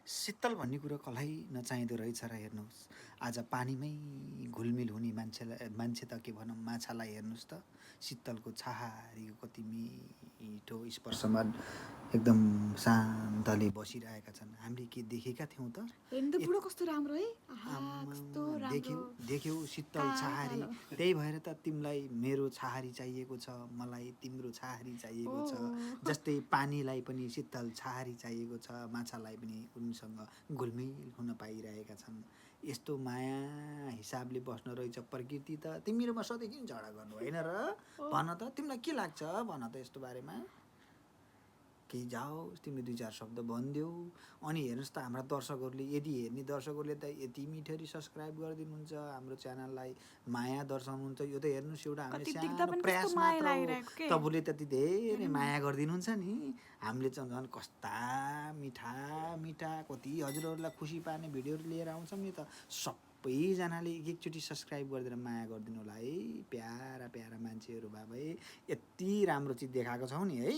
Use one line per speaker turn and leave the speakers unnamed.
शीतल भन्ने कुरो कसलाई नचाहिँदो रहेछ र हेर्नुहोस् आज पानीमै घुलमिल हुने मान्छे त के भनौँ माछालाई हेर्नुहोस् त शीतलको छहारीको कति मिठो स्पर्शमा एकदम शान्तले बसिरहेका छन्। हामीले के देखेका थियौँ त?
हेर्नु त बुढो कस्तो राम्रो है। आहा
आम्मा,
कस्तो राम्रो।
देख्यौ शीतल
कालो
छहारी।
कालो।
त्यही भएर त तिमीलाई मेरो छहारी चाहिएको छ, मलाई तिम्रो छहारी चाहिएको छ।
ओ
जस्तै पानीलाई पनि शीतल छहारी चाहिएको छ, माछालाई पनि उनीसँग घुलमिल हुन पाइरहेका छन्। यस्तो माया हिसाबले बस्न रहेछ प्रकृति त। तिमीहरूमा सधैँ किन झगडा गर्नु होइन र?
ओ
भन त तिमीलाई के लाग्छ भन त यस्तो बारेमा। केही जाओस् तिमीले दुई चार शब्द भनिदेऊ। अनि हेर्नुहोस् त हाम्रा दर्शकहरूले यदि हेर्ने दर्शकहरूले त यति मिठरी सब्सक्राइब गरिदिनुहुन्छ हाम्रो च्यानललाई, माया दर्शाउनुहुन्छ। यो त हेर्नुहोस् एउटा हामीले
कति देख्दा
सानो
पनि कस्तो
प्रयास
माया
मात्र हो।
लागिरहेको के।
तपाईँले त्यति धेरै
हेर्नु न।
माया गरिदिनुहुन्छ नि। हामीले चाहिँ झन् कस्ता मिठा मिठा कति हजुरहरूलाई खुसी पार्ने भिडियोहरू लिएर आउँछौँ नि त। सबैजनाले एक एकचोटि सब्सक्राइब गरिदिएर माया गरिदिनु होला है। प्यारा प्यारा मान्छेहरू भए भए यति राम्रो चिज देखाएको छौँ नि है।